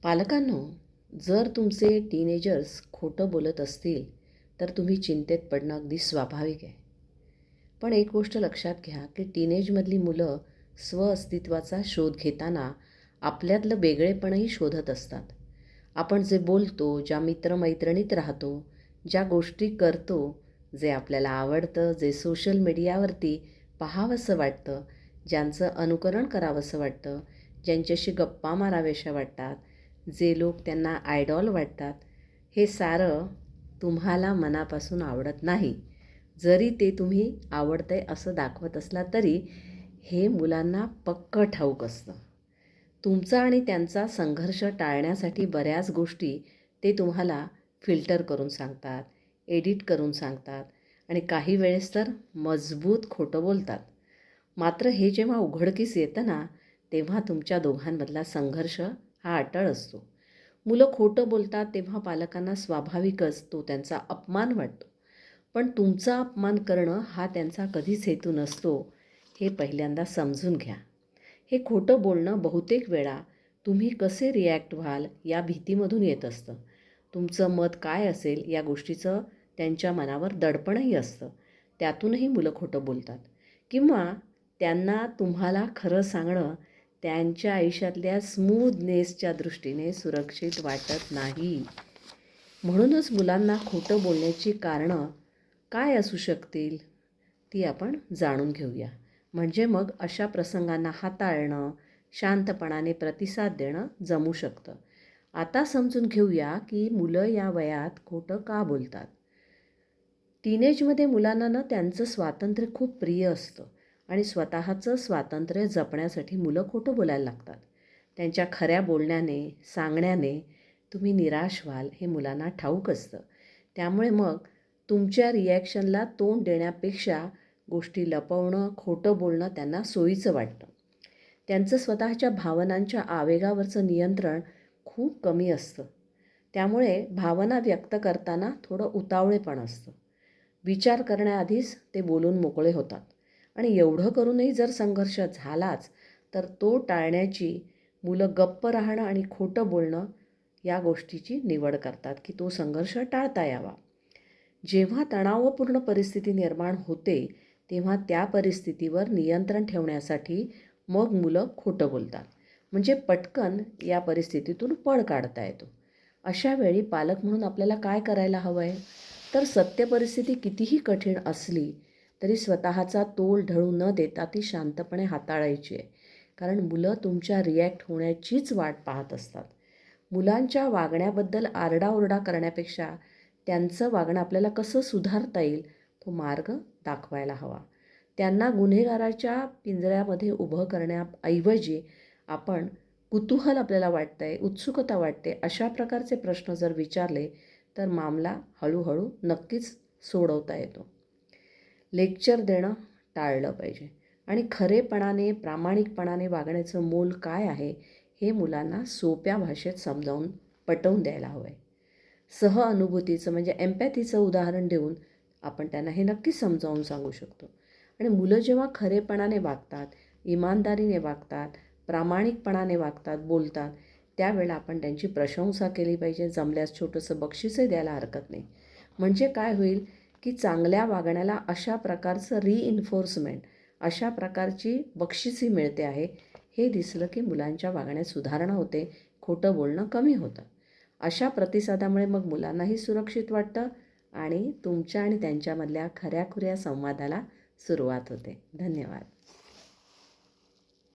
पालकांनो, जर तुमचे टीनेजर्स खोटं बोलत असतील तर तुम्ही चिंतेत पडणं अगदी स्वाभाविक आहे. पण एक गोष्ट लक्षात घ्या की टीनेजमधली मुलं स्वअस्तित्वाचा शोध घेताना आपल्यातलं वेगळेपणही शोधत असतात. आपण जे बोलतो, ज्या मित्रमैत्रिणीत राहतो, ज्या गोष्टी करतो, जे आपल्याला आवडतं, जे सोशल मीडियावरती पाहावंसं वाटतं, ज्यांचं अनुकरण करावंसं वाटतं, ज्यांच्याशी गप्पा माराव्याशा वाटतात, जे लोक त्यांना आयडॉल वाटतात, हे सारं तुम्हाला मनापासून आवडत नाही. जरी ते तुम्ही आवडतंय असं दाखवत असला तरी हे मुलांना पक्कं ठाऊक असतं. तुमचा आणि त्यांचा संघर्ष टाळण्यासाठी बऱ्याच गोष्टी ते तुम्हाला फिल्टर करून सांगतात, एडिट करून सांगतात आणि काही वेळेस तर मजबूत खोटं बोलतात. मात्र हे जेव्हा उघडकीस येतं ना, तेव्हा तुमच्या दोघांमधला संघर्ष हा अटळ असतो. मुलं खोटं बोलतात तेव्हा पालकांना स्वाभाविकच तो त्यांचा अपमान वाटतो. पण तुमचा अपमान करणं हा त्यांचा कधीच हेतू नसतो, हे पहिल्यांदा समजून घ्या. हे खोटं बोलणं बहुतेक वेळा तुम्ही कसे रिॲक्ट व्हाल या भीतीमधून येत असतं. तुमचं मत काय असेल या गोष्टीचं त्यांच्या मनावर दडपणही असतं. त्यातूनही मुलं खोटं बोलतात किंवा त्यांना तुम्हाला खरं सांगणं त्यांच्या आयुष्यातल्या स्मूथनेसच्या दृष्टीने सुरक्षित वाटत नाही. म्हणूनच मुलांना खोटं बोलण्याची कारणं काय असू शकतील ती आपण जाणून घेऊया. म्हणजे मग अशा प्रसंगांना हाताळणं, शांतपणाने प्रतिसाद देणं जमू शकतं. आता समजून घेऊया की मुलं या वयात खोटं का बोलतात. टीनेजमध्ये मुलांना ना त्यांचं स्वातंत्र्य खूप प्रिय असतं आणि स्वतःचं स्वातंत्र्य जपण्यासाठी मुलं खोटं बोलायला लागतात. त्यांच्या खऱ्या बोलण्याने, सांगण्याने तुम्ही निराश व्हाल हे मुलांना ठाऊक असतं. त्यामुळे मग तुमच्या रिॲक्शनला तोंड देण्यापेक्षा गोष्टी लपवणं, खोटं बोलणं त्यांना सोयीचं वाटतं. त्यांचं स्वतःच्या भावनांच्या आवेगावरचं नियंत्रण खूप कमी असतं. त्यामुळे भावना व्यक्त करताना थोडं उतावळेपण असतं. विचार करण्याआधीच ते बोलून मोकळे होतात आणि एवढं करूनही जर संघर्ष झालाच तर तो टाळण्याची मुलं गप्प राहणं आणि खोटं बोलणं या गोष्टीची निवड करतात की तो संघर्ष टाळता यावा. जेव्हा तणावपूर्ण परिस्थिती निर्माण होते तेव्हा त्या परिस्थितीवर नियंत्रण ठेवण्यासाठी मग मुलं खोटं बोलतात. म्हणजे पटकन या परिस्थितीतून पळ काढता येतो. अशा वेळी पालक म्हणून आपल्याला काय करायला हवं आहे, तर सत्य परिस्थिती कितीही कठीण असली तरी स्वतःचा तोल ढळू न देता ती शांतपणे हाताळायची आहे. कारण मुलं तुमच्या रिॲक्ट होण्याचीच वाट पाहत असतात. मुलांच्या वागण्याबद्दल आरडाओरडा करण्यापेक्षा त्यांचं वागणं आपल्याला कसं सुधारता येईल तो मार्ग दाखवायला हवा. त्यांना गुन्हेगाराच्या पिंजऱ्यामध्ये उभं करण्याऐवजी आपण कुतूहल आपल्याला वाटतं आहे, उत्सुकता वाटते, अशा प्रकारचे प्रश्न जर विचारले तर मामला हळूहळू नक्कीच सोडवता येतो. लेक्चर देणं टाळलं पाहिजे आणि खरेपणाने, प्रामाणिकपणाने वागण्याचं मोल काय आहे हे मुलांना सोप्या भाषेत समजावून पटवून द्यायला हवं आहे. सहअनुभूतीचं म्हणजे एम्पॅथीचं उदाहरण देऊन आपण त्यांना हे नक्कीच समजावून सांगू शकतो. आणि मुलं जेव्हा खरेपणाने वागतात, इमानदारीने वागतात, प्रामाणिकपणाने वागतात, बोलतात, त्यावेळेला आपण त्यांची प्रशंसा केली पाहिजे. जमल्यास छोटंसं बक्षीसही द्यायला हरकत नाही. म्हणजे काय होईल की चांगल्या वागण्याला अशा प्रकारचं रिइन्फोर्समेंट, अशा प्रकारची बक्षीसही मिळते आहे हे दिसलं की मुलांच्या वागण्यात सुधारणा होते, खोटं बोलणं कमी होतं. अशा प्रतिसादामुळे मग मुलांनाही सुरक्षित वाटतं आणि तुमच्या आणि त्यांच्यामधल्या खऱ्याखुऱ्या संवादाला सुरुवात होते. धन्यवाद.